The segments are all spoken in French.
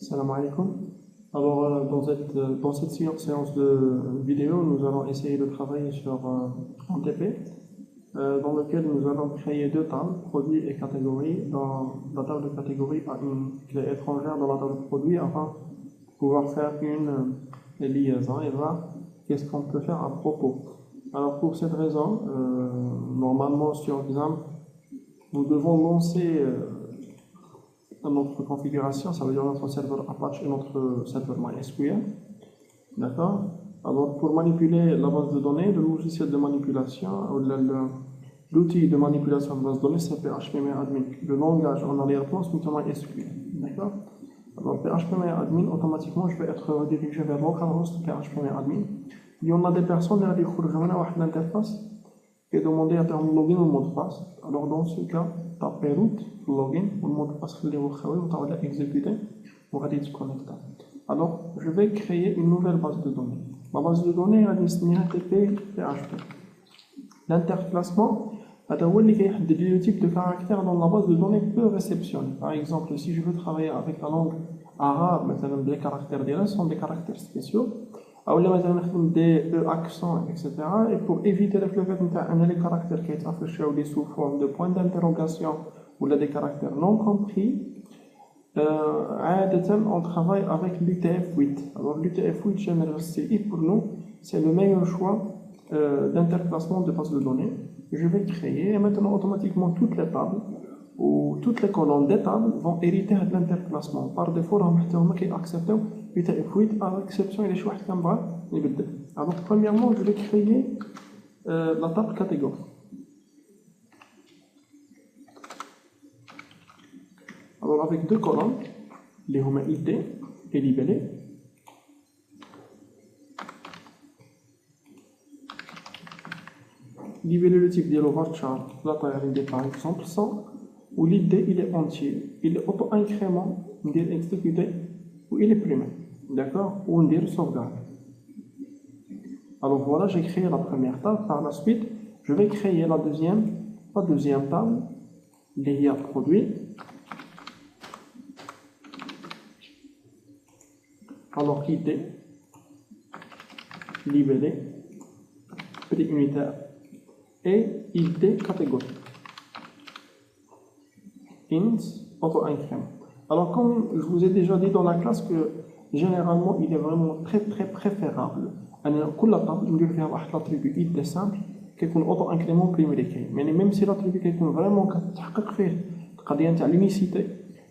Salam alaikum. Alors, dans cette séance de vidéo, nous allons essayer de travailler sur un TP dans lequel nous allons créer deux tables, produits et catégories. Dans la table de catégorie a une clé étrangère dans la table de produits afin de pouvoir faire une liaison et voir qu'est-ce qu'on peut faire à propos. Alors, pour cette raison, normalement sur exemple, nous devons lancer notre configuration, ça veut dire notre serveur Apache et notre serveur MySQL. D'accord? Alors, pour manipuler la base de données, le logiciel de manipulation, l'outil de manipulation de base de données, c'est PHP-admin. Le langage en arrière-plan, c'est MySQL. D'accord? Alors, PHP-admin, automatiquement, je vais être redirigé vers localhost PHP-admin. Il y en a des personnes qui ont l'interface qui est demandé à faire le login ou le mot de passe. Alors, dans ce cas, tapez root, login, ou le mot de passe que vous allez exécuter pour aller se connecter. Alors, je vais créer une nouvelle base de données. Ma base de données est destinée à PHP. L'interclassement, c'est le type de caractère dont la base de données peut réceptionner. Par exemple, si je veux travailler avec la langue arabe, les caractères d'IRS sont des caractères spéciaux. Ou des accents, etc. Et pour éviter le fait que les caractères qui sont affichés sous forme de points d'interrogation ou des caractères non compris, on travaille avec l'UTF-8. Alors l'UTF-8 General CI pour nous, c'est le meilleur choix d'interplacement de base de données. Je vais créer et maintenant automatiquement toutes les tables ou toutes les colonnes des tables vont hériter de l'interplacement. Par défaut, on va accepter UTF-8 à l'exception des choix qui sont. Alors, premièrement, je vais créer la table catégorie. Alors, avec deux colonnes, les ID et libellé. Libellé le type de l'overchart, la taille par exemple 100. Où l'idée il est entier, il est auto-incrément, on dit exécuté, ou il est primé, d'accord, ou on dit sauvegarde. Alors voilà, j'ai créé la première table, par la suite, je vais créer la deuxième table, l'IA produit. Alors idée, libellé, prix unitaire, et idée catégorie. Int auto-incrément. Alors, comme je vous ai déjà dit dans la classe que généralement il est vraiment très préférable à la table ندير فيها واحد l'attribut id simple qui est auto-incrément primé. Mais même si l'attribut qui est vraiment كتحقق فيه القضيه نتاع l'unicité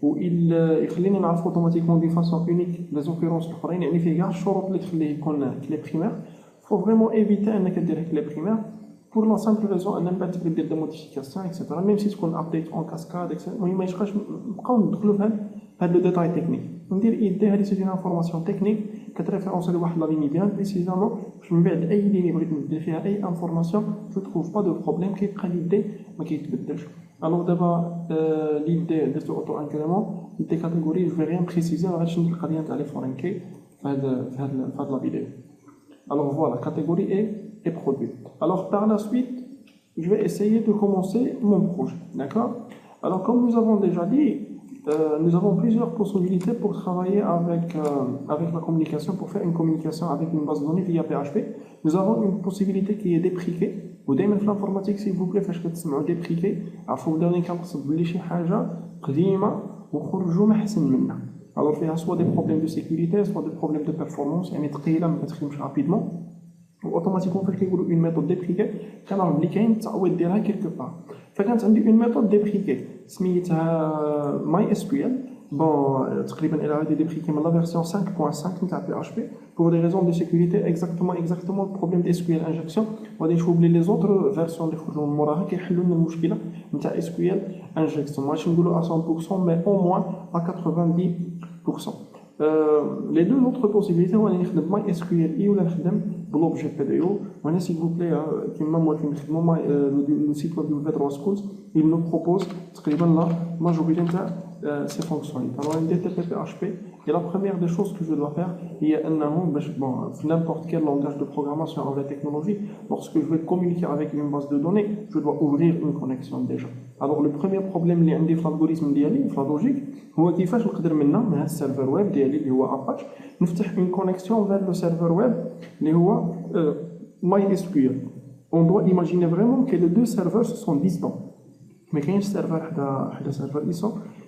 و يخليني نعرف automatiquement de façon unique les occurrences الاخرين يعني فيه كاع الشروط اللي تخليه يكون clé primaire. Faut vraiment éviter انك دير clé primaire pour la simple raison ان من بعد تبدا دير des modifications etc. même si تكون update en cascade etc. المهم ما يبقاش نبقاو ندخلوا في هذا لو ديتاي تكنيك. ندير ايدي هذه سي اون انفورماسيون تكنيك كتريفيرونسي لواحد لا ليني بيان بريسيزامون باش من بعد اي ليني بغيت نبدل فيها اي انفورماسيون جو تروف با دو بروبليم كيبقى ليدي ما كيتبدلش. الوغ دابا ليدي درتو اوتو انكريمون ليدي كاتيجوري جو في ريان بريسيزي ما غاديش ندير القضيه نتاع لي فورين كي في هاد لا فيديو. Alors voilà, catégorie est produit. Alors par la suite, je vais essayer de commencer mon projet. D'accord? Alors comme nous avons déjà dit, nous avons plusieurs possibilités pour travailler avec la communication, pour faire une communication avec une base de données via PHP. Nous avons une possibilité qui est débriquée. ودائما في l'informatique s'il vous plaît فاش كتسمعوا débriqué عرفوا بلي كنقصد بلي شي حاجه قديمه وخرجوا ما احسن منها. Alors il y a soit des problèmes de sécurité, soit des problèmes de performance, يعني ثقيله ما كتخدمش rapidement. automatiquement فاش كيقولوا une méthode débriquée كنعرف بلي كاين تعويض ديالها quelque part. فكانت عندي une méthode débriquée سميتها MySQL. Bon, تقريبا elle a été débriquée من la version 5.5 نتاع PHP pour des raisons de sécurité exactement le problème de SQL injection. وغادي نشوفوا بلي les autres versions اللي خرجوا من موراها كيحلوا لنا المشكله نتاع SQL injection. ماشي نقولوا à 100% mais au moins à 90%. Les deux autres possibilités هو نخدم MySQL ولا نخدم بلوبجي PDO. وانا s'il vous plaît كيما moi نخدموا le site web de Vedro Schools il nous propose تقريبا la majorité نتاع ces fonctionnalités. Alors, un DTP-PHP, et la première des choses que je dois faire, il y a n'importe quel langage de programmation ou la technologie, lorsque je vais communiquer avec une base de données, je dois ouvrir une connexion déjà. Alors, le premier problème اللي عندي في l'algorithme ديالي في la logique هو كيفاش نقدر من هذا السيرفر ويب ديالي اللي هو اباتش نفتح une connexion vers le serveur web اللي هو MySQL. On doit imaginer vraiment que les deux serveurs sont distants. Mais quand un serveur et un serveur,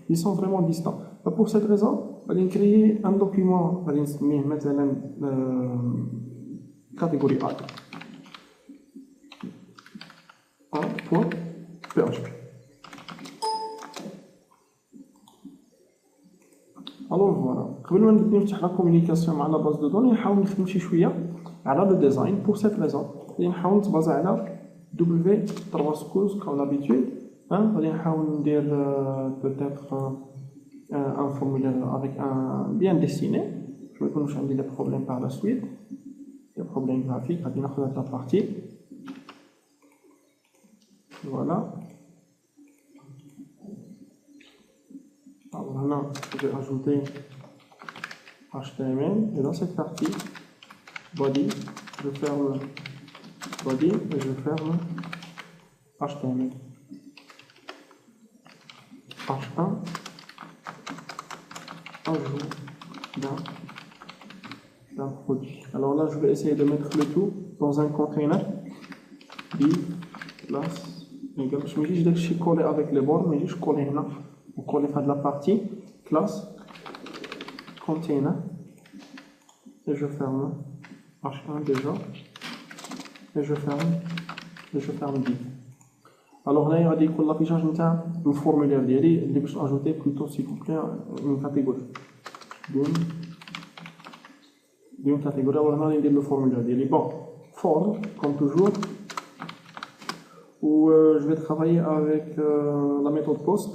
ils sont vraiment distants. Pour cette raison, on va créer un document, on va mettre la catégorie A.php. Alors voilà, قبل ما نفتح la communication مع la base de données, نحاول نخدم شي شوية على le design. Pour cette raison, نحاول نتبازا على W3 comme d'habitude. غادي نحاول ندير peut-être un formulaire avec un bien dessiné. Je vais يكونوش عندي des problèmes par la suite, des problèmes graphiques. غادي ناخذ هاد la partie. Voilà. Alors maintenant, je vais ajouter HTML et dans cette partie body, je ferme body et je ferme HTML. H1 ajout d'un produit. Alors là, je vais essayer de mettre le tout dans un container. Div class égal. Je me dis que je vais coller avec les bords, mais je coller là. On colle de la partie classe container et je ferme H1 déjà et je ferme div. Alors là, il y a des l'affichage de formulaire d'IRI, je vais ajouter plutôt, s'il vous plaît, une catégorie. D'une catégorie, alors là, il y a le formulaire d'IRI. Bon, form, comme toujours, où je vais travailler avec la méthode post.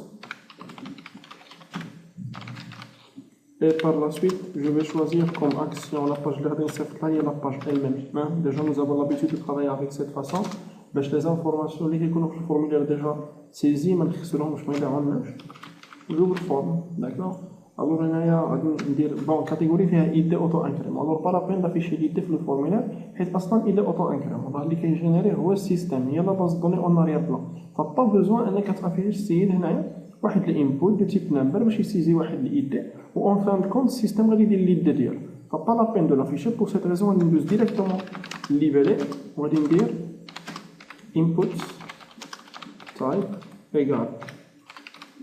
Et par la suite, je vais choisir comme action la page Gardien et la page elle-même. Déjà, nous avons l'habitude de travailler avec cette façon. Les informations qui sont dans le formulaire déjà saisies, mais qui seront j'ouvre forme, d'accord. Alors, il y a une catégorie qui est ID auto-incrément. Alors, pas la peine d'afficher l'ID dans le formulaire, c'est parce qu'il est auto-incrément. Alors, ce qui est généré, c'est le système. Il y a la base de données en arrière-plan. Il n'y a pas besoin d'afficher واحد الانبوت دو تيب نمبر باش يسيزي واحد الايدي و اون فان كونت السيستم غادي يدير ليد ديالو فبا لا بين دو لافيشي. بور سيت ريزون غادي ندوز ديريكتومون ليبيلي وغادي ندير input type égal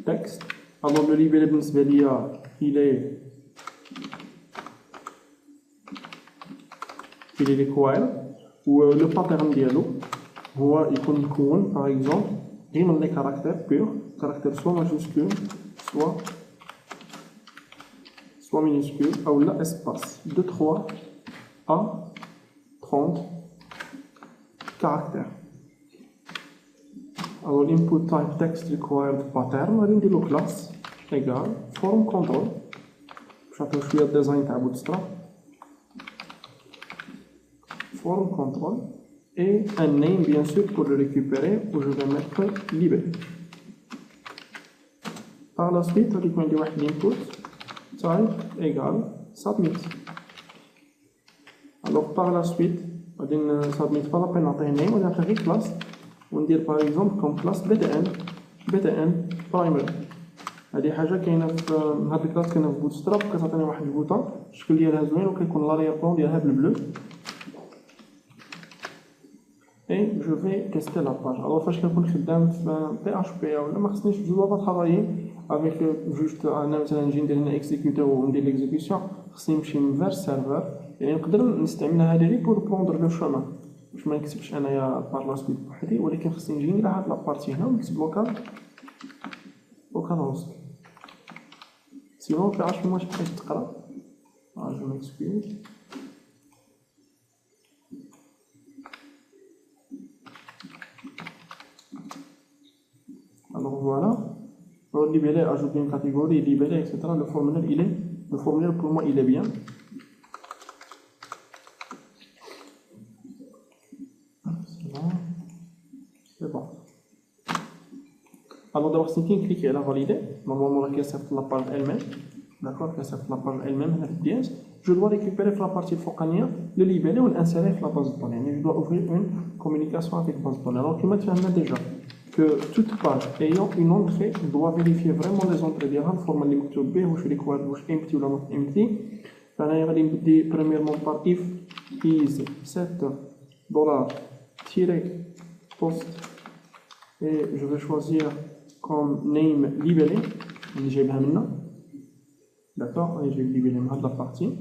text. alors le libellé بالنسبه ليا il est required و le pattern ديالو هو يكون مكون par exemple غير من لي caractères purs, caractère soit majuscule, soit minuscule, ou là espace, 2, 3, A, 30 caractères. Alors l'input type text required pattern, on va dire classe égale form control. Je vais faire le design de Bootstrap. Form control. Et un name bien sûr pour le récupérer où je vais mettre libellé. Par la suite, on va dire l'input type égale submit. Alors par la suite, on va dire submit pas la peine d'entrer un name, on va faire une classe. On va dire par exemple comme classe btn primary. هذه حاجه كاينه في هذه الكلاس كاينه في بوتستراب كتعطيني واحد البوطون الشكل ديالها زوين وكيكون لاريير بلون ديالها بالبلو. Et je vais tester la page. Alors, je vais faire PHP. Je ne dois pas travailler avec juste un engine de exécuteur ou de l'exécution. Je vais vers le serveur. Et je peux l'utiliser pour prendre le chemin. Je ne vais pas par la suite. Mais je vais utiliser la partie là, localhost. Sinon, PHP, moi, je peux faire. Je m'excuse. Alors voilà, pour libérer, ajouter une catégorie, libérer, etc. Le formulaire pour moi il est bien. C'est bon. Alors d'abord, c'est cliquer la valider. Normalement, la caisse la page elle-même. D'accord, caisse la page elle-même, je dois récupérer la partie focania, le libeller ou l'insérer dans la base de données. Je dois ouvrir une communication avec la base de données. Alors, tu m'as déjà que toute page ayant une entrée doit vérifier vraiment les entrées ديالها الفورمه اللي مكتوب به واش ريكوارد واش empty ولا not empty. فانا غادي نبدي premièrement par if is $7 post et je vais choisir comme name libellé اللي جايبها منا. D'accord, et j'ai libellé la partie.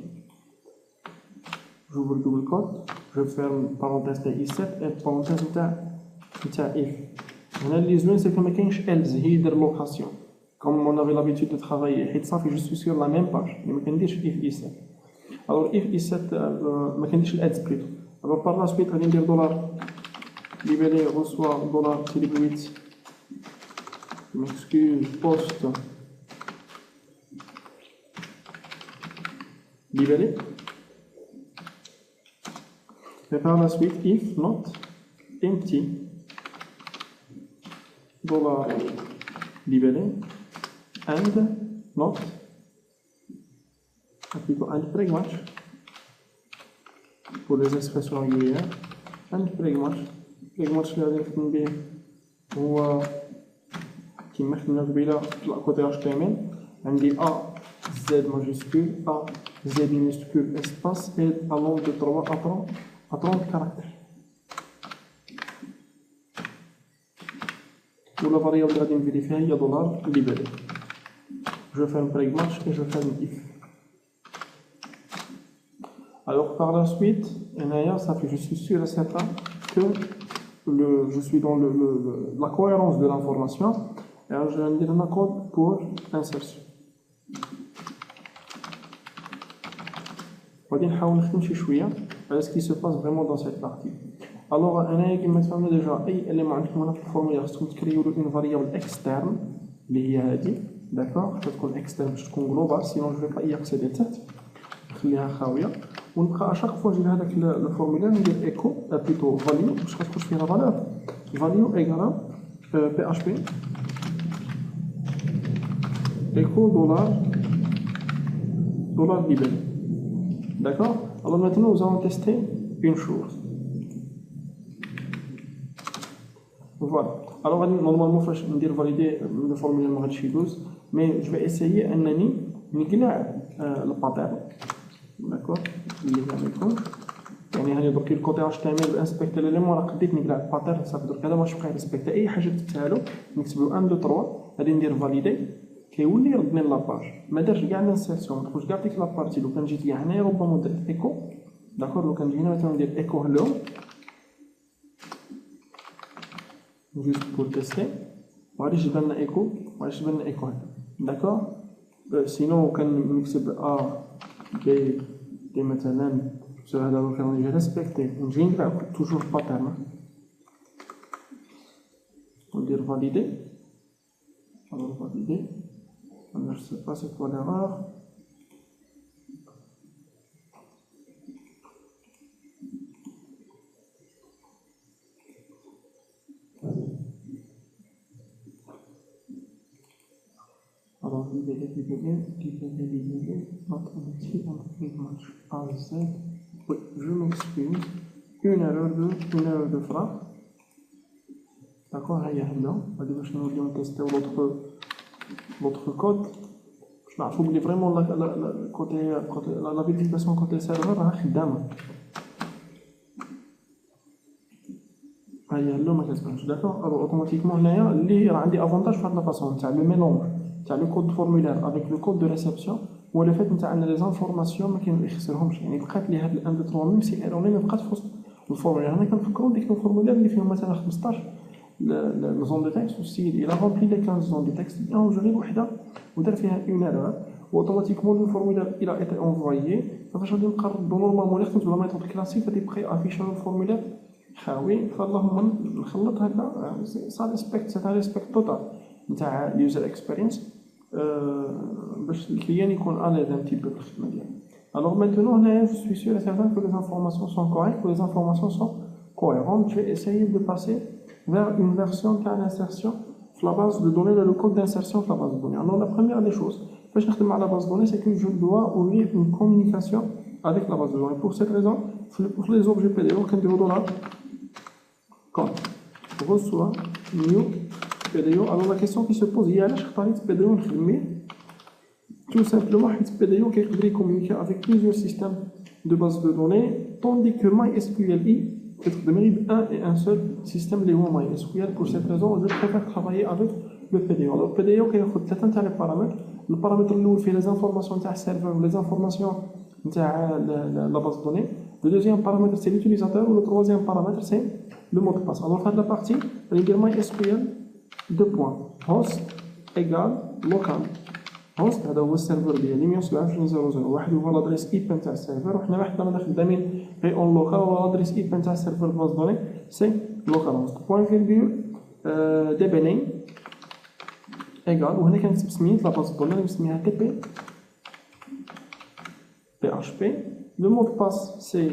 J'ouvre le double code, je ferme parenthèse de i7 et parenthèse de if. Les zones, c'est comme un else, de location. Comme on avait l'habitude de travailler, je suis sur la même page, mais je ne if i7. Alors, if i7, je ne dis pas plutôt. Alors, par la suite, on va dire dollar libellé reçoit dollar celebrate. Je m'excuse, post libellé. Et par la suite, if not empty. Dollar libellé and not plutôt and pragmatch pour les expressions régulières and pragmatch اللي غادي نخدم به هو كيما خدمنا قبيله في الكوتي HTML عندي A Z majuscule A Z minuscule espace et allant de 3 à 30 caractères. Pour la variable de la vérifier, il y a dollar libellé. Je fais un break match et je fais un if. Alors par la suite, ça fait, je suis sûr et certain que je suis dans la cohérence de l'information. Et alors je vais dire un code pour insertion. On va نحاول نخدم شي شويه على ce qui se passe vraiment dans cette partie. Alors انا كما تفهمنا ديجا اي اليمون عندكم هنا في الفورمولا خصكم تكريو له اون فاريابل اكسترن اللي هي هذه داكوغ تكون اكسترن باش تكون جلوبال سينون جو با ياكسيدي تحت نخليها خاويه ونبقى اشاك فوا نجي لهذاك الفورمولا ندير ايكو بليتو فاليو باش غتخرج فيها فالور فاليو ايغال بي اش بي ايكو دولار libellé. D'accord? Alors maintenant, nous allons tester une chose. Voilà. Alors, normalement, je vais valider le formulaire de 12, mais je vais essayer un nani, le pattern. D'accord? Il est avec nous. يعني donc le côté HTML inspecter l'élément راه قديت نقلع الباترن صافي درك هذا ماشي بقى ريسبكتي اي حاجه كتبتها له نكتب له 1 2 3 غادي ندير فاليدي كيولي يردني لاباج ما دارش كاع الانسيرسيون ما دخلش كاع ديك لابارتي لو كان جيت كاع هنايا ربما درت ايكو داكور لو كان جيت هنا مثلا ندير ايكو هلو جوست بور تيستي وغادي يجيب لنا ايكو وغادي يجيب لنا ايكو هنا داكور سينو كان نكتب ا بي دي مثلا sur هذا لو كان نجي ريسبكتي ونجي نقرا توجور باترن وندير فاليدي alors valider. Alors, je ne sais pas c'est quoi l'erreur. Alors, libérer, notre outil match A, Z. Oui, je m'excuse. Une erreur de frappe. D'accord, il y a là. On va dire que nous allons tester l'autre code. Je m'en fous vraiment la vérification côté serveur. Il y a là, d'accord. Alors, automatiquement, il y a un avantage de la façon. Le mélange. Le code formulaire avec le code de réception. Ou le fait que les informations qui ne sont pas les 1, 2, 3, même si elles sont pas le formulaire. On a quand le formulaire qui fait مثلا 15 la zone de texte aussi, il a rempli les 15 zones de texte, il a enregistré une erreur, automatiquement le formulaire il a été envoyé, ça veut dire que normalement la méthode classique est prêt à afficher le formulaire, oui, ça respecte, c'est un respect total de user experience, باش الكليان يكون à l'aise un petit peu. Alors maintenant, je suis sûr et certain que les informations sont correctes, que les informations sont cohérentes. Je vais essayer de passer vers une version qui a l'insertion la base de données, le code d'insertion de la base de données. Alors, la première des choses, quand je à la base de données, c'est que je dois ouvrir une communication avec la base de données. Pour cette raison, pour les objets PDO, quand je dois quand reçoit new PDO, alors la question qui se pose, il y a PDO tout simplement, PDO qui peut communiquer avec plusieurs systèmes de base de données, tandis que MySQLi mérite un et un seul système de MySQL. Pour cette raison, je préfère travailler avec le PDO. Alors, le PDO, il y a les paramètres. Le paramètre qui fait les informations de serveur, les informations de la base de données. Le deuxième paramètre, c'est l'utilisateur. Le troisième paramètre, c'est le mot de passe. Alors, dans la partie, on va dire MySQL, host égale local. host هذا هو السيرفر ديالي 127.0.0.1 هو لادريس اي بي تاع السيرفر وحنا حنا خدامين غير اون لوكال ولا لادريس اي بي تاع السيرفر باز دوني سي لوكال هوست بوين فيرغول دي بي نيم ايغال وهنا كنكتب سميت لا باز دوني نسميها تي بي بي اش بي لو مود باس سي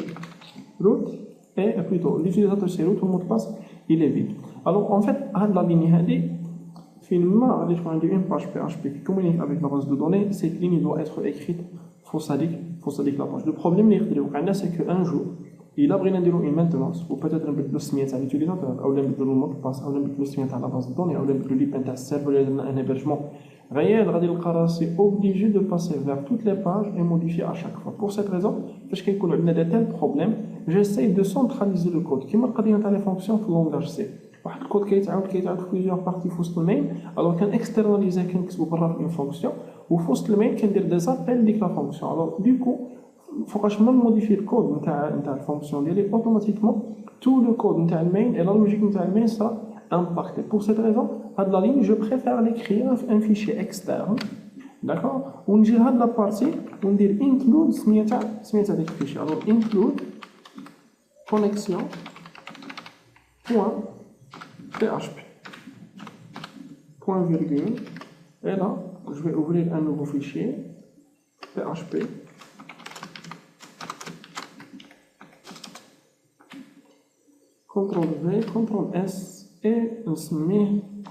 root et plutôt l'utilisateur c'est root le mot de passe il est vide alors en fait هاد لا ليني هادي finalement, avec une page PHP qui communique avec la base de données, cette ligne doit être écrite faussadik la page. Le problème, c'est qu'un jour, il a besoin une maintenance, ou peut-être un peu plus de l'utilisateur, ou un peu le mot de passe, ou un peu plus de la base de données, ou un peu plus de serveur, un hébergement. C'est obligé de passer vers toutes les pages et modifier à chaque fois. Pour cette raison, parce qu'il y a de tels problèmes, j'essaie de centraliser le code. Qui m'a dit les fonctions pour le langage C. واحد الكود كيتعاود في بليزيور بارتي في وسط المين الوغ كان اكسترناليزا كنكتبو برا في اون فونكسيون وفي وسط المين كندير دي زابيل ديك لا فونكسيون الوغ دوكو فوقاش ما نموديفي الكود نتاع الفونكسيون ديالي اوتوماتيكمون تو لو كود نتاع المين اي لا لوجيك نتاع المين سا امباكتي بور سيت ريزون هاد لا لين جو بريفير ليكرير في ان فيشي اكسترن داكور ونجي لهاد لا بارتي وندير انكلود سميتها ديك الفيشي الوغ انكلود كونيكسيون بوان PHP. Point virgule. Et là, je vais ouvrir un nouveau fichier. PHP. CTRL V, CTRL S et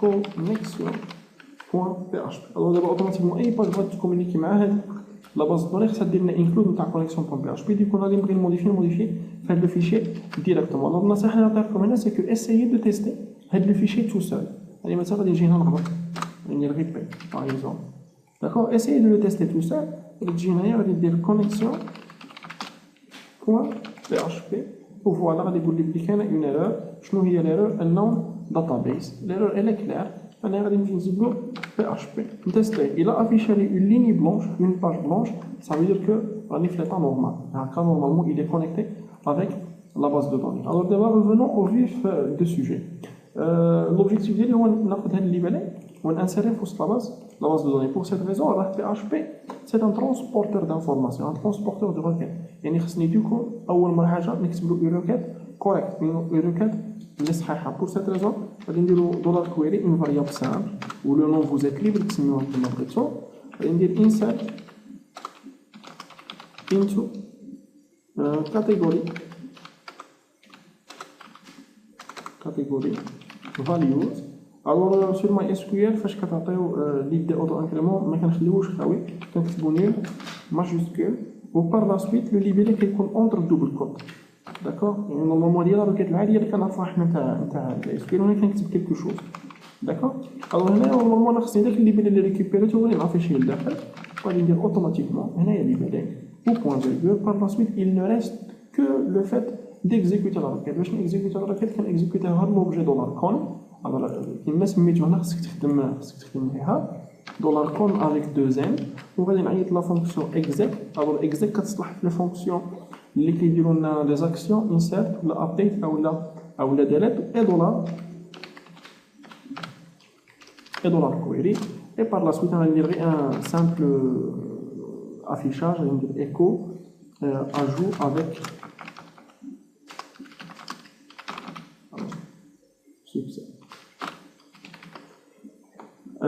connexion.php. Alors d'abord automatiquement اي باج بغات تكومونيكي مع هاد لا باز دوني خصها دير لنا انكلود نتاع connexion.php ديك غادي نبغي نموديفي في هاد لو فيشي ديريكتومون. دونك النصيحه اللي نعطيكم هنا سي كو اسيي دو تيستي هاد لو فيشي تو سول. يعني مثلا غادي نجي هنا نهبط ندير غير بي باغ اكزومبل داكور اسيي دو لو تيستي تو سول غادي تجي هنايا غادي دير connexion.php وفوالا غادي يقول لك بلي كاينه اون ايرور. شنو هي ليرور؟ النون داتابيس. ليرور الا كلير انا غادي نمشي نزيد له PHP نتيستي الى افيشا لي اون ليني بلونش اون باج بلونش ça veut dire que راني في l'état normal هكا normalement il est connecté avec la base de données. Alors d'abord revenons au vif du sujet. L'objectif ديالي هو ناخذ هاد الليبالين ونانسيري في وسط la base de données. Pour cette raison راه PHP c'est un transporteur d'informations, un transporteur de requêtes. يعني خصني دوكو اول حاجه نكتب له une requête correcte, une requête اللي صحيحه. Pour cette raison غادي نديرو $query une variable simple où le nom vous êtes libre تسميوها كما بغيتو. غادي ندير insert into category values. Alors sur MySQL فاش كتعطيو ليد اوتو انكريمون ما كنخليوش خاوي كنكتبو نيل ماجيسكول و بار لا سويت لو ليبيلي كيكون اونتر دوبل كوت داكور. يعني نورمالمون ديال الركيت العاديه اللي كنعرفوها حنا نتاع MySQL هنا كنكتب كيلكو شوز داكور. الوغ هنا نورمالمون انا خصني داك الليبيلي اللي ريكوبيريتو هو اللي نافيشيه لداخل غادي ندير اوتوماتيكمون هنايا ليبيلي و بوين فيرغول بار لا سويت il ne reste que le fait d'exécuter la requête. باش نيكزيكوتي لا requête كنيكزيكوتيها هاد لوبجي $con. Alors كما سميتو هنا خصك تخدم فيها $con avec 2n وغادي نعيط لا فونكسيون exec. alors exec كتصلح في لي فونكسيون اللي كيديروا لنا لي زاكسيون insert ولا update اولا delete et dollar query. et par la suite غندير غير un simple affichage غندير echo ajout avec succès.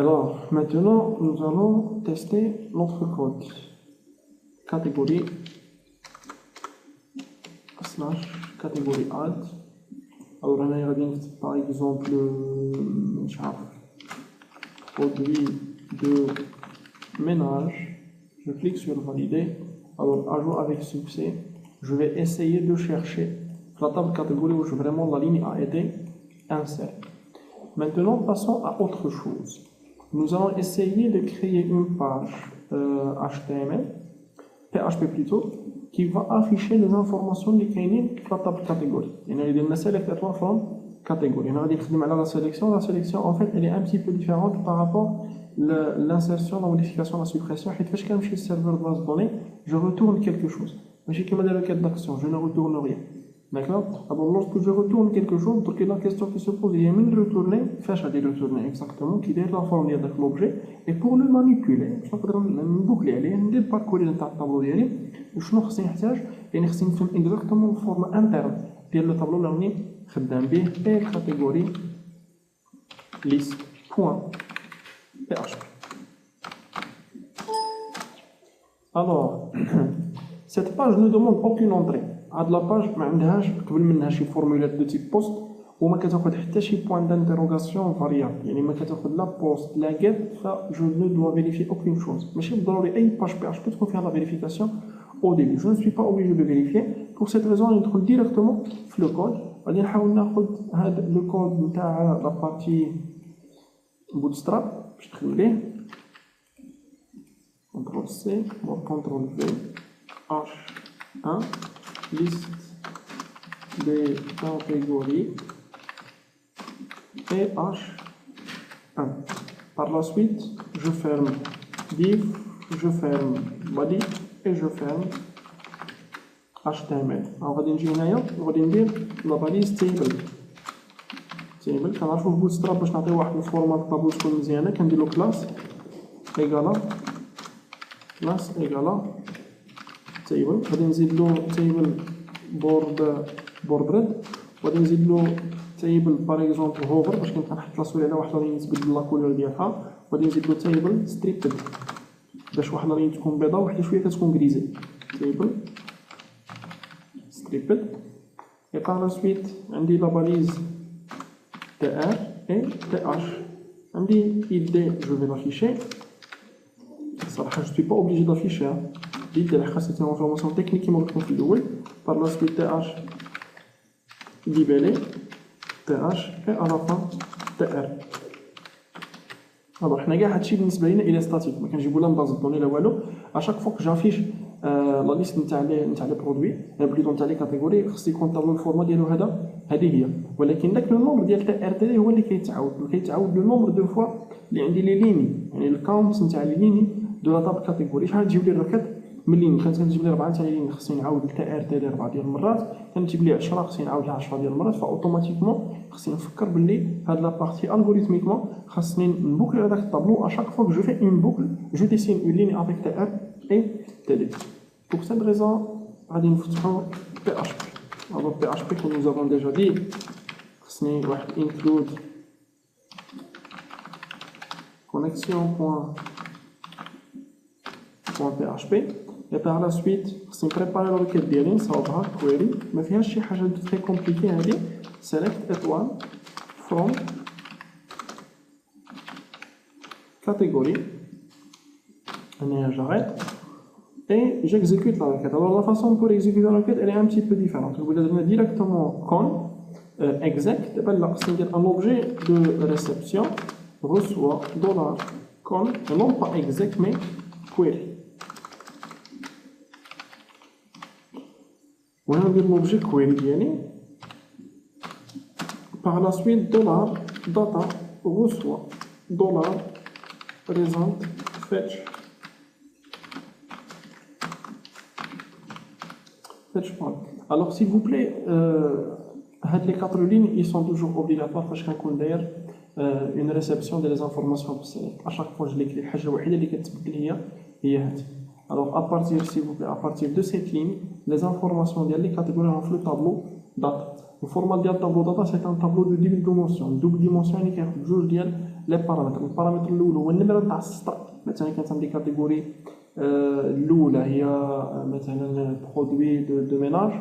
Alors, maintenant, nous allons tester notre code. Catégorie /catégorie alt. Alors, on a par exemple, produit de ménage. Je clique sur valider. Alors, ajout avec succès. Je vais essayer de chercher la table catégorie où vraiment la ligne a été insérée. Maintenant, passons à autre chose. Nous allons essayer de créer une page HTML, PHP plutôt, qui va afficher les informations de la table catégorie. Il y a une sélection from catégorie. On a la sélection. La sélection, en fait, elle est un petit peu différente par rapport à l'insertion, la modification, la suppression. Et quand je suis le serveur de base de données, je retourne quelque chose. Mais j'ai comme des requêtes d'action, je ne retourne rien. D'accord? Alors, lorsque je retourne quelque chose, donc la question qui se pose, il y a une retourner, fais-je aller retourner exactement, qui est la forme de l'objet, et pour le manipuler, je vais boucler, je vais parcourir le tableau, je vais faire exactement la forme interne de le tableau, je vais faire catégorie list.php. Alors, cette page ne demande aucune entrée. À la page, ما عندهاش قبل منها شي formulaire de type post وما كتاخذ حتى شي point d'interrogation variable. يعني ما كتاخذ لا post لا get. Je ne dois vérifier aucune chose. ماشي بالضروري أي page PHP تكون فيها la vérification au début. Je ne suis pas obligé de vérifier. Pour cette raison, on ندخل directement في le code. غادي نحاول ناخذ هذا le code نتاع la partie bootstrap باش ندخل ليه. CTRL C, CTRL V, H1, liste des catégories et H1. Par la suite, je ferme div, je ferme body et je ferme HTML. Alors, on va dire la balise table. كنعرفوا في بوتستراب باش نعطيو واحد الفورمات طابلو تكون مزيانه كنديرو كلاس ايكالا كلاس ايكالا تيبل. غادي نزيد له تيبل بوردريد وغادي نزيد له تيبل باغ اكزومبل هوفر باش كنحط لاسوري على واحد لين تبدل لا كولور ديالها. وغادي نزيد له تيبل ستريبد باش واحد لين تكون بيضاء وواحده شويه كتكون غريزي. تيبل ستريبد. اي par la suite عندي لا باليز TR et TH. عندي ID, je vais l'afficher. صراحة je ne suis pas obligé d'afficher. ID, c'est une information technique qui m'a configuré. Par la suite TH libellé, TH et à la fin TR. Alors, حنا كاع هادشي بالنسبة لينا إلى ستاتيك ما كنجيبو لا بازا دوني لا والو. À chaque fois que j'affiche لا ليست نتاع لي برودوي بليتو نتاع لي كاتيجوري خص يكون طابلو الفورما ديالو هذه هي. ولكن داك لو نومبر ديال تي ار تي هو اللي كيتعاود لو نومبر دو فوا اللي عندي لي ليني. يعني الكاونت نتاع لي ليني دو لا طاب كاتيجوري شحال تجيب لي الركات من لين. كانت كتجيب لي 4 تاع لين خصني نعاود التي ار تي 4 ديال المرات. كانت تجيب لي 10 خصني نعاودها 10 ديال المرات. فاوتوماتيكمون خصني نفكر باللي هاد لا بارتي الغوريثميكمون خصني نبوكل هذاك الطابلو. اشاك فوا جو في اون بوكل جو ديسين اون لين افيك تي ار اي تي دي. Pour cette raison, غادي نفتحوا PHP. Alors PHP comme nous avons déjà dit, خصني واحد include connexion.php et par la suite خصني préparer la requête ديالي نصاوبها query ما فيهاش شي حاجه très compliquée. هذه select étoile from catégorie. أنا j'arrête et j'exécute la requête. Alors la façon pour exécuter la requête elle est un petit peu différente. Vous allez donner directement con exec, c'est-à-dire un objet de réception reçoit $con et non pas exec mais query. On va dire l'objet query ديالي. Par la suite $data reçoit $present fetch. Alors s'il vous plaît, les 4 lignes ils sont toujours obligatoires parce qu'on d'ailleurs une réception des informations à chaque fois je l'écris الحاجة الوحيدة اللي كتبدل هي هذه. Alors à partir s'il vous plaît à partir de cette ligne les informations ديال les catégories dans le tableau data. Le format ديال tableau data c'est un tableau de double dimension يعني كياخذ جوج ديال les paramètres. البارامتر الاول هو النمرة تاع السطر. مثلا كانت عندي كاتيجوري الاولى هي مثلا برودوي دو ميناج.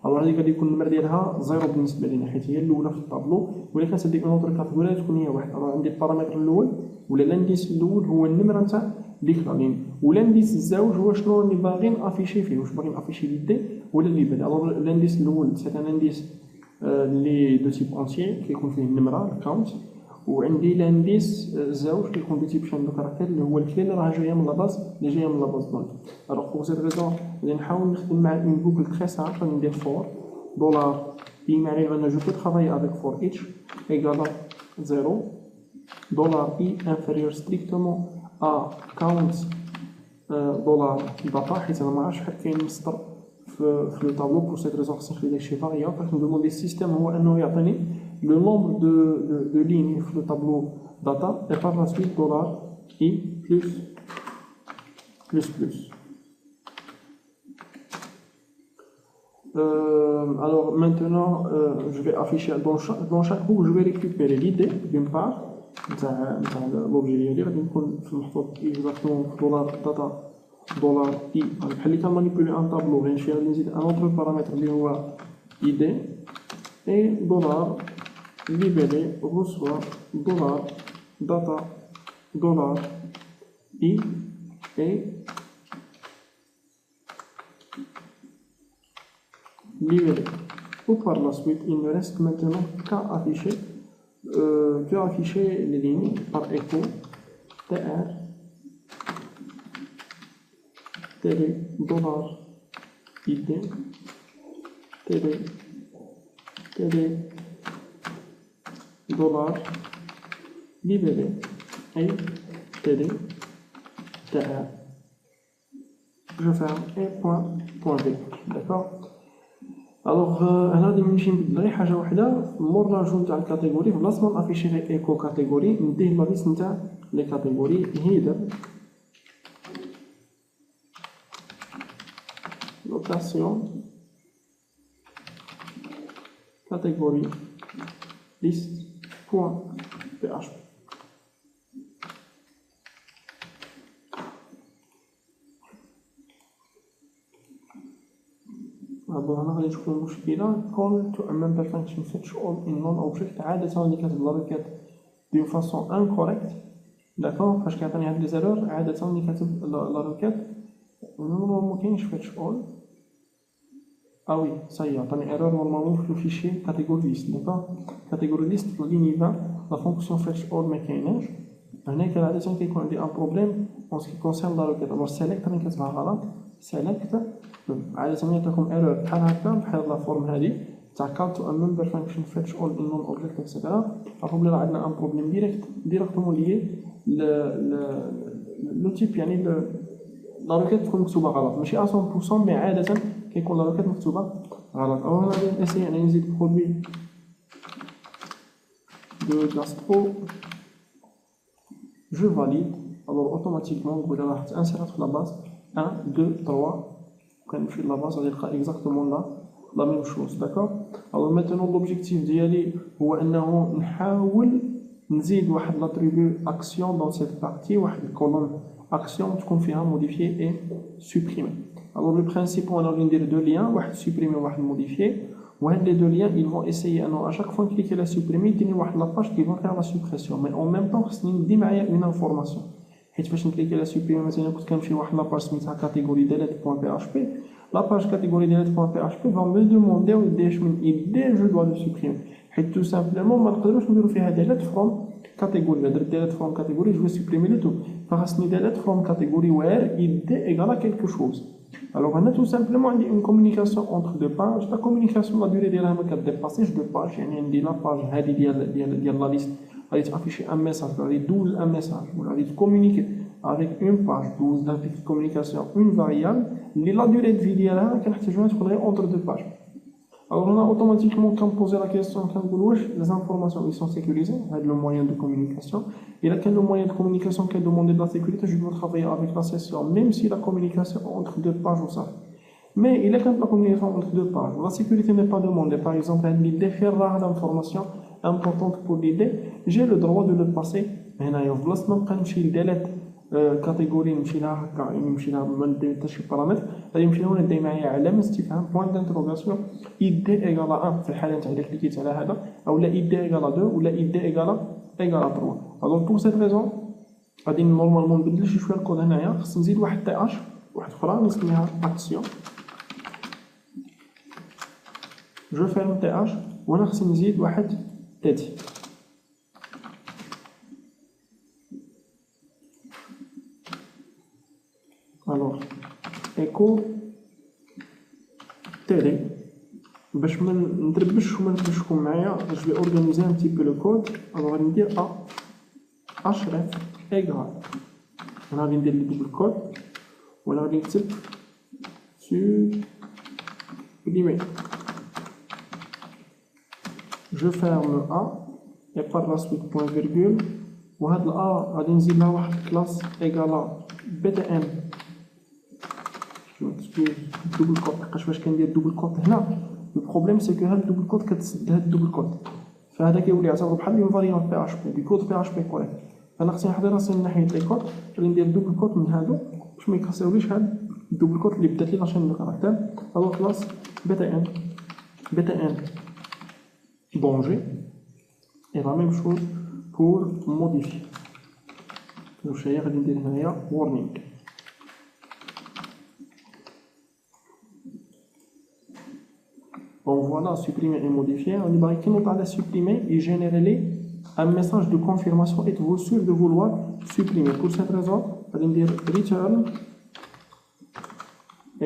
الوغ هذيك غادي يكون النمر ديالها زيرو بالنسبه لينا حيت هي الاولى في الطابلو، ولكن كتديك اون اوتر كاتيجوري تكون هي واحد. الوغ عندي البارامتر الاول ولا لانديس الاول هو النمره نتاع ديك لا لين، ولانديس الزوج هو شنو راني باغي نافيشي فيه، واش باغي نافيشي لي دي ولا لي بي. الوغ لانديس الاول سي ان انديس اللي دو تيب اونتيي كيكون فيه النمره الكاونت، وعندي لانديس الزوج كيكون دو تيب شان دو كاركتير اللي هو الكلي اللي راه جايه من لاباز اللي جايه من لاباز دونك. الوغ بوغ سيت ريزون غادي نحاول نخدم مع اون بوكل تري سامبل، غادي ندير فور دولار اي معني ان جو بو ترافايي افيك فور ايتش ايكالا زيرو دولار اي انفيريور ستريكتومون ا كاونت دولار داتا، حيت انا ما عرفتش شحال كاين مسطر في لو طابلو. بور سيت ريزون خصني نخلي داكشي فاريابل، فاش ندوموندي السيستيم هو انه يعطيني لو نومبر دو لين في لو طابلو داتا اي بار لا سويت دولار اي بلس. Alors maintenant, je vais afficher dans chaque book, je vais récupérer l'idée d'une part, l'objet ديالي غادي نكون في المحطوط اكزاكتومون في دولار داتا دولار اي. بحال اللي كنمانيبولي ان طابلو غنمشي غادي نزيد ان اوتر بارامتر اللي هو ايدي اي دولار ليبيري reçoit دولار داتا دولار اي libéré. Ou par la suite, il ne reste maintenant qu'à afficher les lignes par écho TR télé dollar ID télé dollar libéré et télé TR. Je ferme et point B. D'accord. الوغ هنا غادي نمشي نبدل غير حاجه وحده مور لاجون تاع الكاتيجوري، في بلاصه ما نافيشي غير ايكو كاتيجوري نديه لا ليست نتاع لي كاتيجوري هيدر لوكاسيون كاتيجوري ليست بوان بي اش بي. هنا غادي تكون مشكله call to a member function fetch all in non object. عاده اللي كتب لا ريكيت دون فاسون انكوريكت داكور، فاش كيعطيني هاد لي زيرور عاده اللي كتب لا ريكيت نورمالمون مكاينش فيتش اول. وي صاي عطاني ايرور نورمالمون في الفيشي كاتيجوري ليست. داكور كاتيجوري ليست في ليني 20 لا فونكسيون فيتش اول مكايناش. هنا كان عاده كيكون عندي ان بروبليم اون سكي كونسيرن لا ريكيت. الوغ سيليكت راني كتبها غلط سيليكت عادة يعطيكم ايرور بحال هكا بحال لا فورم هادي تاع call to a member function fetch all in non object اكسيتيرا. عرفوا بلي راه عندنا ان بروبليم ديريكتومون ليي لو تيب، يعني لا ريكيت تكون مكتوبه غلط ماشي 100% مي عادة كيكون لا ريكيت مكتوبه غلط. او هنا غادي نسيي يعني نزيد برودوي دو غاسترو جو فاليد. الوغ اوتوماتيكمون نقول راه تانسيرات في لا باز 1 2 3 كنمشي لاباز غادي نلقى اكزاكتومون لا ميم شوز. داكوغ. الوغ ميتونون لوبجيكتيف ديالي هو انه نحاول نزيد واحد لاتريبيو اكسيون دون سيت بارتي، واحد الكولون اكسيون تكون فيها موديفيي اي سوبريمي. الوغ لو برينسيپ انا غادي ندير دو ليان، واحد سوبريمي وواحد موديفيي، وهاد لي دو ليان ils vont essayer انه اشاك فوا نكليكي لا سوبريمي يديني واحد لاباج كي فون فيها لا سوبريسيون، مي اون ميم طون خصني ندي معايا اون انفورماسيون. حيت فاش نكليكي لا سوبريمي مثلا كنت كنمشي لواحد لاباج سميتها كاتيجوري ديليت بوان بي اش بي، لاباج كاتيجوري ديليت بوان بي اش بي فون مي دومونديو يديش من ايدي جو دوا لو سوبريمي، حيت تو سامبلومون ما نقدروش نديرو فيها ديليت فروم كاتيجوري. درت ديليت فروم كاتيجوري جو سوبريمي لو تو، فخاصني ديليت فروم كاتيجوري وير ايدي ايغالا كيلكو شوز. Alors هنا تو سامبلومون عندي اون كومونيكاسيون اونتر دو باج. لا كومونيكاسيون لا دوري ديالها ما كديباسيش دو باج، يعني عندي لا باج هادي ديال لا ليست غادي تافيشي ان ميساج، غادي دوز ان ميساج ولا غادي تكومونيكي avec une page 12 de communication une variable اللي لا durée de vie ديالها كنحتاجوها تكون غير entre deux pages. Alors on a automatiquement كنبوزي لا كيسيون كنقول واش les informations ils sont sécurisées هاد le moyen de communication. إلا كان le moyen de communication qui demande de la sécurité je dois travailler avec la session même si la communication entre deux pages ou ça. Mais إلا كانت la communication entre deux pages la sécurité n'est pas demandée, par exemple l'idée faire l'information importante pour l'idée j'ai le droit de le passer هنايا في بلاصه ما نبقى نمشي لديليت كاتيجوري نمشي لها هكا يعني نمشي لها ما ندير حتى شي بارامتر غادي يمشي لها وندي معايا علامه استفهام بوان دانتروغاسيون اي دي ايكالا 1 في الحاله نتاع الا كليكيت على هذا اولا اي دي ايكالا 2 ولا اي دي ايكالا 3. الوغ بور سيت ريزون غادي نورمالمون نبدل شي شويه الكود هنايا خص نزيد واحد تي اش واحد اخرى نسميها اكسيون جو فيرم تي اش وانا خصني نزيد واحد تاتي الوغ ايكو تالي باش ما ندربش وما نتمشكم معايا جو في اورغانيزي ان تي بو لو كود الوغ غادي ندير ا اش ريف ايكال انا غادي ندير لي دوبل كود ولا غادي نكتب supprimer je ferme A et par la suite point virgule وهاد ال A غادي نزيد لها واحد كلاس ايكالا btn دوبل كود لحقاش فاش كندير دوبل كود هنا البروبليم سي كو هاد الدوبل كود كتسد هاد الدوبل كود فهذا كيولي يعتبر بحال اون فاريون بي اش بي دي كود بي اش بي كوريكت انا خصني نحضر راسي من ناحيه لي كود غادي ندير دوبل كود من هادو باش ما يكسروليش هاد الدوبل كود اللي بدات لي لاشين دو كاركتير الو كلاس btn danger et la même chose pour modifier واش هي غادي ندير هنايا warning bon voilà supprimer et modifier on va qui note à la supprimer et générer un message de confirmation êtes-vous sûr de vouloir supprimer pour cette raison on va dire return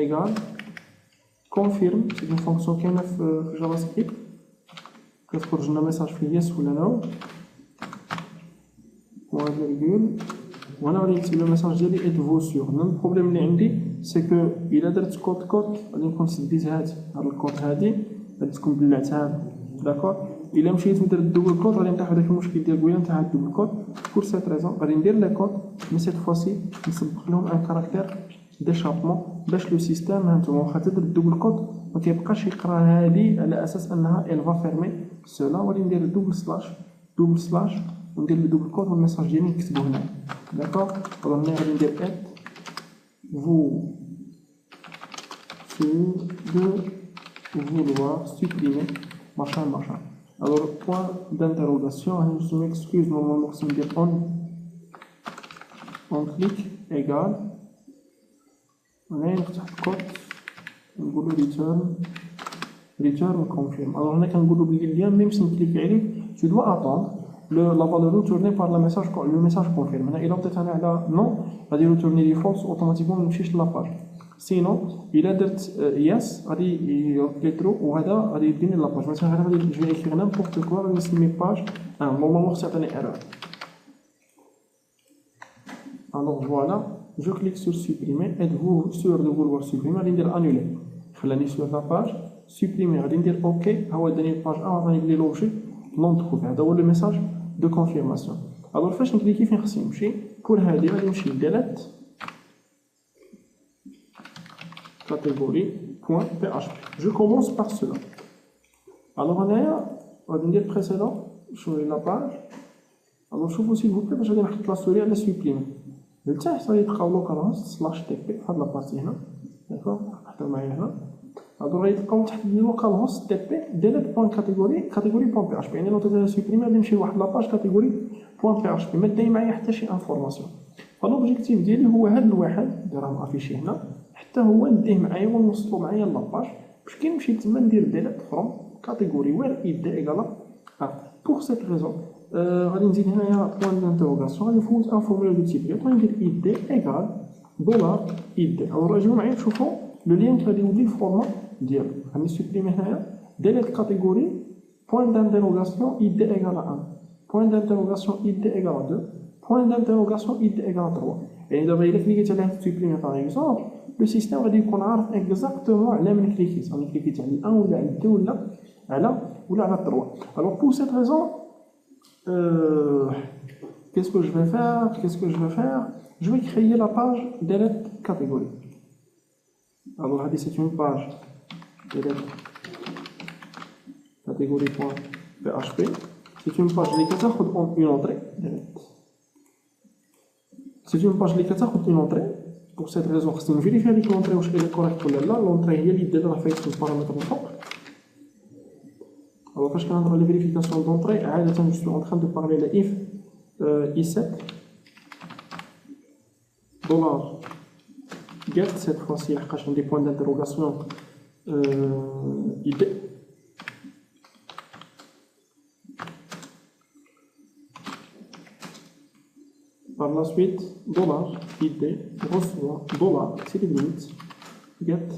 égale confirme c'est une fonction qui est في JavaScript كتخرج لنا ميساج في yes ولا no point virgule وانا غادي نكتب لو ميساج ديالي êtes-vous sûr البروبليم اللي عندي سي كو الا درت كود غادي نكون سديت هاد الكود هادي غادي تكون بلعتها داكور الا مشيت ندير الدوبل كود غادي نطيح في داك المشكل ديال قبيله نتاع الدوبل كود بور سيت ريزون غادي ندير لي كود مي سيت فوسي نسبق لهم ان كاركتير ديشابمون باش لو سيستيم هانتوما واخا تدير الدوبل كود ما كيبقاش يقرا هادي على اساس انها ال فا فيرمي سولا غادي ندير دوبل سلاش وندير لو دوبل كود والميساج ديالي نكتبو هنا داكور هنا غادي ندير ات vous de vouloir supprimer machin. Alors, point d'interrogation, je m'excuse, normalement, c'est dire on clique égal, on a une code, on va return confirm. Alors, on a qu'un goulot de lien, même si on clique عليه, tu dois attendre la valeur retournée par le message confirme. Il a peut-être là non, va dire retourner les false automatiquement on cherche la page. Sinon, il a dit yes, غادي يرد true وهذا غادي يديني لا باج. مثلا هذا غادي جو écrire n'importe quoi غادي نسمي باج normalement خصها تعطيني erreur. Alors voilà, je clique sur supprimer. Êtes-vous sûr de vouloir supprimer? غادي ندير annuler. خلاني sur la page supprimer غادي ندير OK ها هو داني الباج غادي يقول لي لوجي non trouvé. هذا هو le message de confirmation. Alors فاش نكليكي فين خصني نمشي pour هذه غادي نمشي delete catégorie.php. Je commence par cela. Alors on va dire précédent, je vais la page. Alors je vous s'il vous plaît, je vais mettre la souris à la supprimer. Le texte va être localhost /tp, faire la partie là. D'accord? Alors il va être localhost tp delete.catégorie.php. يعني لو تبغي supprimer غادي نمشي لواحد لا باج catégorie.php ما داي معايا حتى شي انفورماسيون. فالوبجيكتيف ديالي هو هذا الواحد اللي راه مافيشي هنا حتى هو نديه معايا ونوصلو معايا لاباج باش كي نمشي تما ندير ديليت فروم كاتيجوري وير اي دي ايكالا بور سيت ريزون غادي نزيد هنايا بوان دانتروغاسيون غادي نفوت ان فورمولا دو تيب غادي ندير اي دي ايكال دولار اي دي او رجعوا معايا نشوفوا لو لين غادي يولي الفورما ديالو غادي نسوبريمي هنايا ديليت كاتيجوري بوان دانتروغاسيون اي دي ايكال 1 بوان دانتروغاسيون اي دي ايكال 2 بوان دانتروغاسيون اي دي ايكال 3 يعني دابا الا كليكيت على سوبريمي باغ اكزومبل لو سيستيم غادي يكون عارف اكزاكتومون على من كليكيت راني كليكيت على 1 ولا على 2 ولا على 3 alors pour cette raison qu'est-ce que je vais faire je vais créer la page delete catégorie alors هذه c'est une page delete catégorie.php c'est une page اللي كتاخذ une entrée delete C'est une page qui a une entrée. Pour cette raison, si on vérifie avec l'entrée où elle est correcte ou là, l'entrée est l'idée de la feuille sur le paramètre de fond. Alors, quand je fais la vérification d'entrée, je suis en train de parler de if i7 dollar get, cette fois-ci, j'ai des points d'interrogation id. Par la suite, dollar id reçoit dollar, c'est les limites, get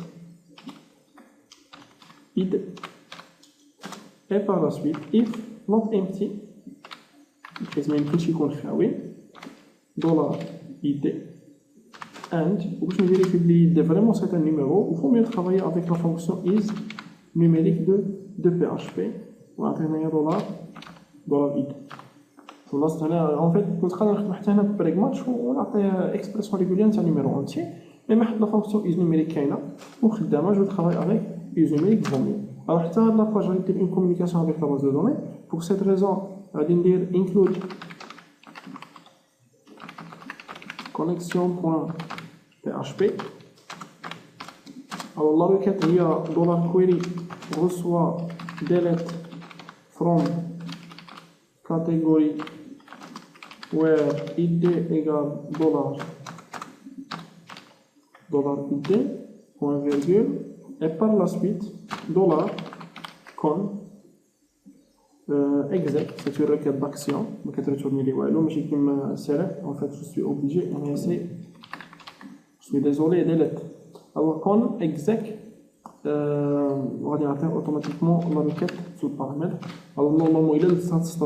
id. Et par la suite, if not empty, كيتم يمكنش يكون خاوي dollar id and باش نفيريفي بلي id vraiment c'est un numéro, il faut mieux travailler avec la fonction is numérique de PHP وعطينا dollar id. خلاص هنا en fait كنت قادر نخدم حتى هنا ببريغماتش ونعطي اكسبرسيون ريغولير تاع نيميرو انتي مي ما حد لا فونكسيون is numérique كاينه وخدامه جو travaille avec is numérique vaut mieux. Alors حتى هاد لاباج غادي دير une communication avec la base de données. Pour cette raison غادي ندير include connexion.php. Alors la requête هي $query reçoit delete from category where id égale $id point virgule et par la suite dollar con exec, c'est une requête d'action donc elle retourne les wallo mais j'ai comme select en fait je suis obligé je suis désolé delete. Alors con exec ordinateur automatiquement la requête sous le paramètre. Alors normalement il est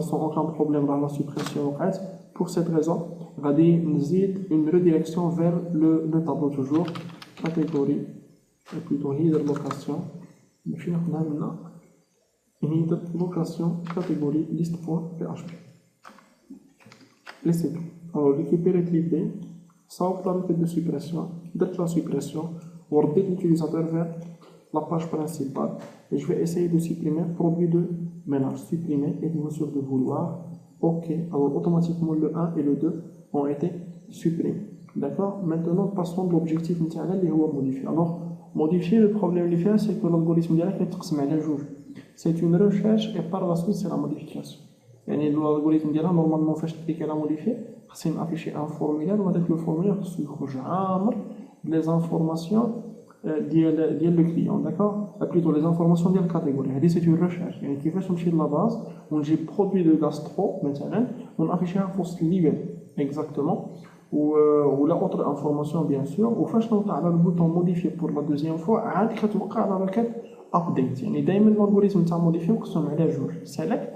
sans aucun problème dans la suppression. Pour cette raison غادي نزيد une redirection vers le tableau toujours catégorie et plutôt header location ماشي ناخدها منا header location catégorie list.php. Laissez tout. Alors récupérer l'idée sans la requête de suppression, d'être la suppression ou redire l'utilisateur vers la page principale et je vais essayer de supprimer produit de ménage. Supprimer et bien sûr de vouloir. Ok, alors automatiquement le 1 et le 2 ont été supprimés. D'accord. Maintenant passons de l'objectif initial qui est modifié. Alors modifier, le problème c'est que l'algorithme direct est jour. C'est une recherche et par la suite c'est la modification. Et l'algorithme direct normalement fait cliquer la modifier, c'est afficher un formulaire ou avec le formulaire les informations le client, d'accord? Plutôt les informations de la catégorie. C'est une recherche. Et qui fait sortir de la base, on j'ai produit de gastro, maintenant, on affiche un post libre exactement. Ou la autre information bien sûr. Ou fait le bouton modifier pour la deuxième fois, عاد كتوقع la requête update. يعني دائما l'algorithme تاع modifier وقسم على جوج. Select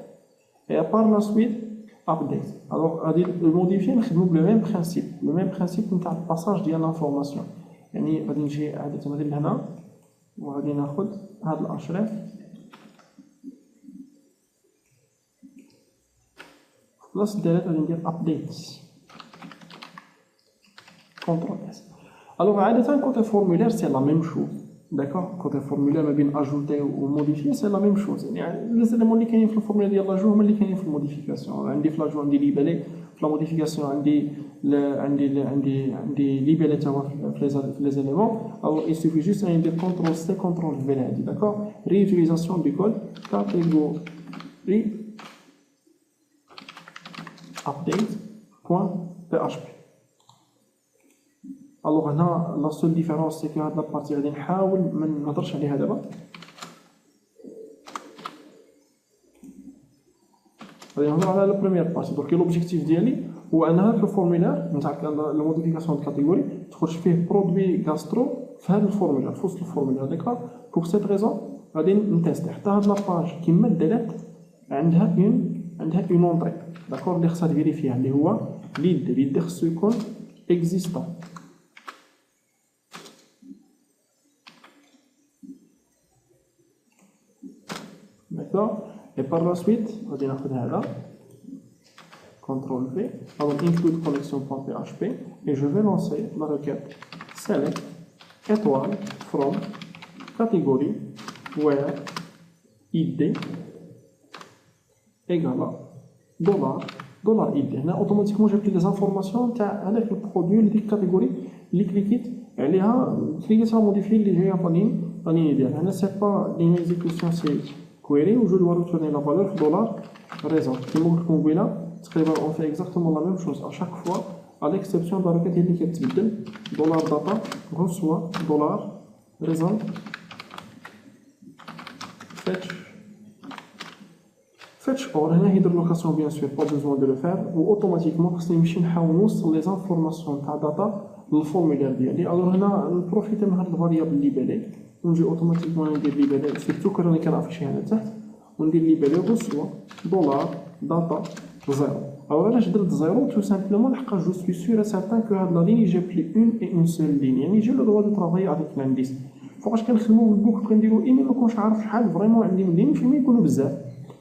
et par la suite update. Alors le modifier نخدمو le même principe نتاع الباساج ديال l'information. يعني غادي نجي عادة غير لهنا وغادي ناخد هاد الاشراف خلاص دارت غادي ندير ابديت كونترول اس. الوغ عادة كوتي فورمولير سي لا ميم شوز داكوغ كوتي فورمولير ما بين اجوتي و موديفي سي لا ميم شوز يعني لي زيليمون اللي كاينين في الفورمولير ديال لاجو هما اللي كاينين في الموديفيكاسيون. عندي في لاجو عندي ليبالي في لا موديفيكاسيون عندي ليبالي تا هو في لي زيليمون. alors il suffit juste ندير كونترول سي كونترول في هادي داكوغ ريوتيليزاسيون دو كود category update.php. alors هنا لا سول ديفيرونس سي كو هاد لابارتي غادي نحاول ما نهضرش عليها دابا. غادي نهضر على لا بروميير بارتي. دونك لوبجيكتيف ديالي هو ان هاد الفورمولير نتاع لا موديفيكاسيون دو كاتيجوري تخرج فيه برودوي غاسترو في هاد الفورمولير في وسط الفورمولير داكوغ. بوغ سيت ريزون غادي نتيستي حتى هاد لاباج كيما دارت عندها اون اونطري داكوغ اللي خصها تفيريفيها اللي هو ليد خصو يكون اكزيستون. D'accord. Et par la suite, on va dire CTRL V, alors include connexion.php et je vais lancer la requête select étoile from category where id égale دولار اي دي. هنا اوتوماتيكمون جاب لي لي زانفورماسيون تاع هذاك البرودوي اللي ديك الكاتيجوري اللي كليكيت عليها، كليكيت على موديفي اللي جايه لا لين ديالها. هنا سي با لين اكزيكوسيون سي كويري و جو دو روتورني لا فالور في دولار ريزون. كيما قلت لكم قبيله تقريبا اون في اكزاكتومون لا ميم شوز ا شاك فوا à l'exception de la requête اللي كتبدل دولار داتا reçoit دولار ريزون fetch or هنا هيدر لوكاسيون بيان سور با بوزوان دو لو فير و اوتوماتيكمون خصني نمشي نحاول نوصل لي زانفورماسيون تاع داتا للفورمولير ديالي. الوغ هنا نبروفيتي من هاد الفاريابل ليبيلي ونجي اوتوماتيكمون ندير ليبيلي سيرتو كون راني كنافيشي هنا تحت وندير ليبيلي reçoit دولار داتا زيرو. Alors là, je donne 0 tout simplement parce que je suis sûr et certain que la ligne, j'ai pris une et une seule ligne. J'ai le droit de travailler avec l'indice. Il faut que je fasse le book que je dis, et même quand je sais vraiment une ligne, je vais me dire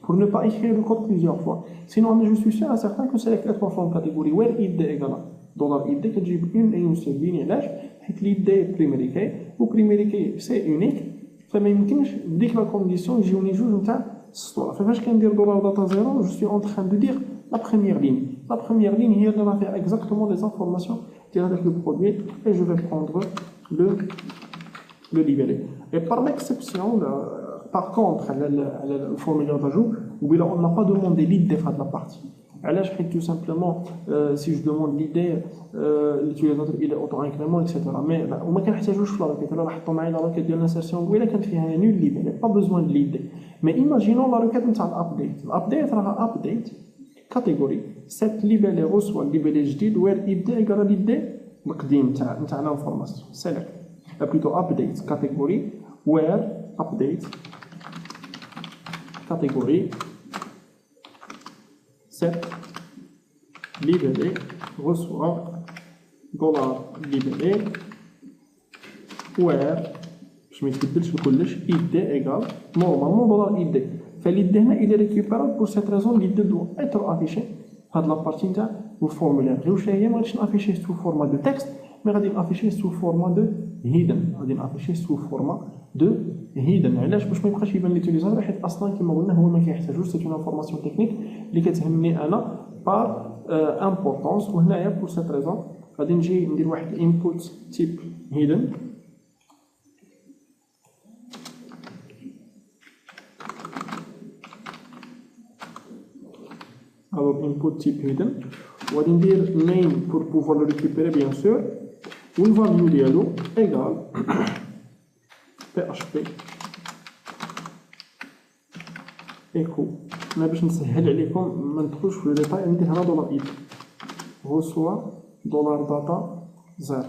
pour ne pas écrire le code plusieurs fois. Sinon, je suis sûr et certain que c'est les trois formes catégorie where id égale dollar id que j'ai une et une seule ligne. Là, l'id est primary key ou primary key c'est unique. فما يمكنش بديك لا كونديسيون يجيوني جوج نتاع السطور. فاش كندير دولار داتا زيرو جو سوي اون تران دو دير لا بروميير لين. لا بروميير لين هي اللي راه فيها اكزاكتومون لي زانفورماسيون ديال هذاك لو برودوي اي جو في بروندر لو ليبيلي. اي بار ليكسيبسيون par contre على الفورمولير d'ajout وبلا on n'a pas demandé l'idée في هاد لا بارتي. علاش؟ حيت tout simplement si je demande l'idée l'utilisateur il est auto-incrément etc. mais وما كنحتاجوش في لا ريكيت. انا حطوا معايا لا ريكيت ديال الانسيرسيون قبيله كانت فيها نول ليبيلي با بوزوان دو l'idée. mais imaginons la requête نتاع الابديت. الابديت راها ابديت كاتيجوري set ليبيلي reçoit ليبيلي جديد where id égale l'id القديم نتاع لانفورماسيون select plutôt update category where update category set libellé reçoit dollar libellé where باش ما يتبدلش لكلش id égale normalement dollar id. فالid هنا il est récupérable pour cette raison l'id doit être affiché هاد لا بارتي نتاع الفورمولير. غير واش هي ما غاديش نافيشيه سو فورما دو تكست مي غادي نافيشيه سو فورما دو هيدن. غادي نافيشيه سو فورما دو هيدن. علاش؟ باش ما يبقاش يبان ليوتيليزاتور حيت اصلا كما قلنا هو ما كيحتاجوش. سي اون انفورماسيون تكنيك اللي كتهمني انا بار امبورطونس. وهنايا بور سيت ريزون غادي نجي ندير واحد انبوت تيب هيدن alors input type hidden on va dire name pour pouvoir le récupérer bien sûr ou le value ديالو égal php echo. انا باش نسهل عليكم ما ندخلوش في الديتاي ندير هنا دولار ايد reçoit دولار داتا زيرو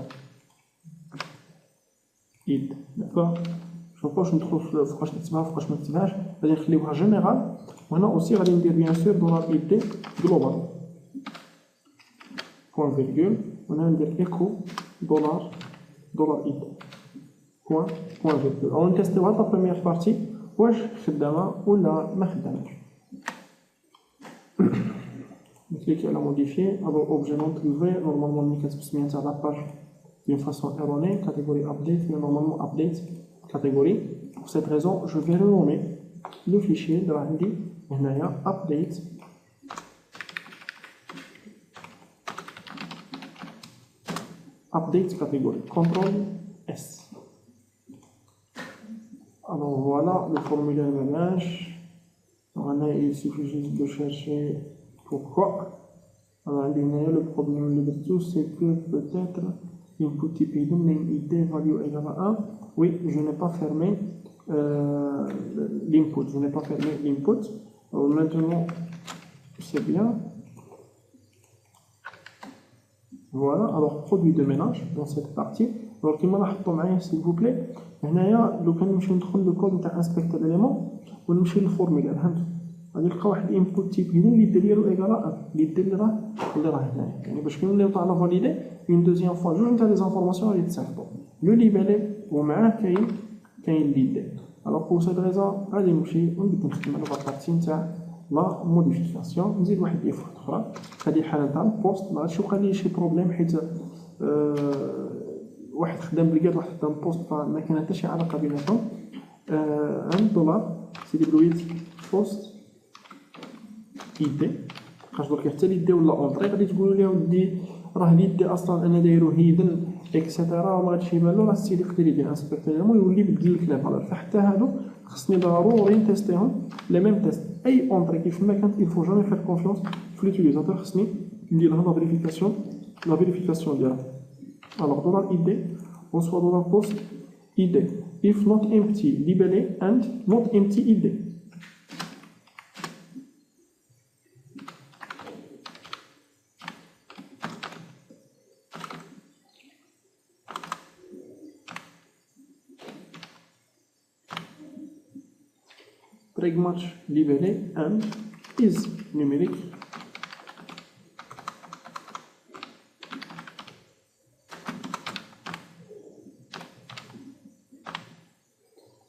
ايد داكوغ. مابقاوش ندخلو في فوقاش نكتبها فوقاش ما نكتبهاش غادي نخليوها جينيرال. وهنا اوسي غادي ندير بيان سور دولار اي دي جلوبال بوان فيرغول. وهنا ندير ايكو دولار اي دي بوان فيرغول. او نتيستيو هاد لا بروميير بارتي واش خدامه ولا ما خدامش. نكليكي على موديفي الو اوبجي نون بريفي. نورمالمون ملي كتب السميه تاع لاباج دون فاسون ايروني كاتيجوري ابديت مي نورمالمون ابديت catégorie. Pour cette raison, je vais renommer le fichier de la RD update catégorie. CTRL S. Alors voilà le formulaire de ménage. Il suffit juste de chercher pourquoi. Alors le problème de tout, c'est que peut-être input type name id value égale à 1. Oui, je n'ai pas fermé l'input. Maintenant, c'est bien. Voilà, alors produit de ménage dans cette partie. Alors, qui m'a s'il vous plaît. لو كان نمشي ندخل لو كود نتاع انسبكتور اليمون ونمشي للفورمولير فهمتوا غادي نلقى واحد انبوت تيب هنا اللي ديالو ايكال اللي راه هنايا. يعني باش كنوليو طلع لا فاليدي اون دوزيام فوا جوج نتاع لي زانفورماسيون غادي تصيفطوا لو ليبيلي ومعاه كاين ليدي. الوغ بور سيت ريزون غادي نمشي ونبدا نخدم على لا بارتي نتاع لا موديفيكاسيون. نزيد واحد ايفورت اخرى في هذه الحاله نتاع البوست. ما غاديش يوقع لي شي بروبليم حيت واحد خدام بالكاد واحد خدام بوست فما كاين حتى شي علاقه بيناتهم. عند دولار سيدي بلويت بوست اي دي خاص درك حتى اللي دي ولا اونطري غادي تقولوا لي ودي راه اللي دي اصلا انا دايرو هيدن اكسيتيرا ما غاديش يبان له راه السيدي يقدر يدير انسبكتور يولي يبدل لك لي فالور فحتى هادو خصني ضروري نتيستيهم لي ميم تيست اي اونطري كيف ما كانت il faut jamais faire confiance في لوتيليزاتور خصني ندير لها لا فيريفيكاسيون ديالها alors dollar id reçoit dollar post id if not empty libellé and not empty id Pragmatch libellé and is numérique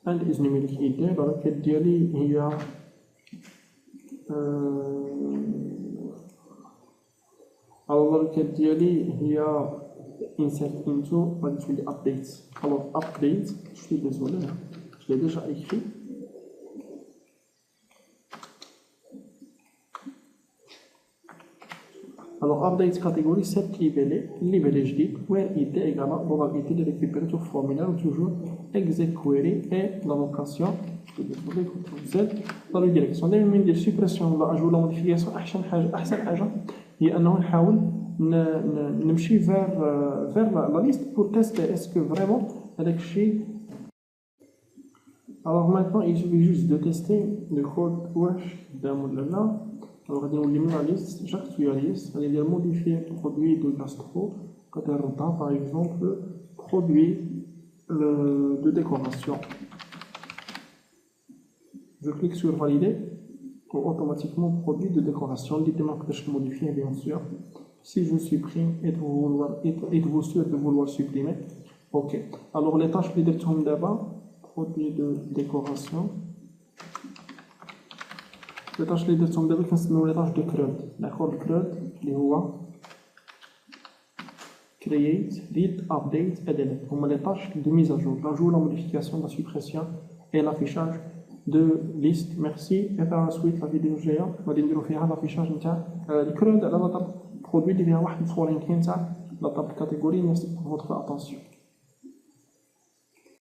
and is numérique idée alors que ديالي هي alors que ديالي هي insert into غادي تولي updates alors update je suis désolé je l'ai déjà écrit alors update catégorie set libellé جديد where id égale dollar id de récupérer tout formulaire toujours exec query et la location z dans la direction دائما ندير suppression ولا ajout ولا modification احسن حاجه هي انه نحاول نمشي vers la liste pour tester est-ce que vraiment هذاك الشيء alors maintenant il suffit juste de tester le code واش خدام ولا لا alors غادي نولي من la liste j'actualise غادي ندير modifier produit de gastro غادي نردها par exemple produit de décoration je clique sur valider pour automatiquement produit de décoration l'idée ما نقدرش modifier bien sûr si je supprime êtes-vous sûr de vouloir supprimer ok alors les tâches اللي درتهم دابا produit de décoration les tâches اللي درتهم دابا كنسميو les tâches de CRUD d'accord CRUD اللي هو create read update et delete هما les tâches de mise à jour l'ajout la modification la suppression et l'affichage de liste merci et par la suite la vidéo جايه غادي نديرو فيها l'affichage نتاع الكرود على لا طاب produit اللي فيها واحد الفورين كاين تاع لا طاب catégorie merci pour votre attention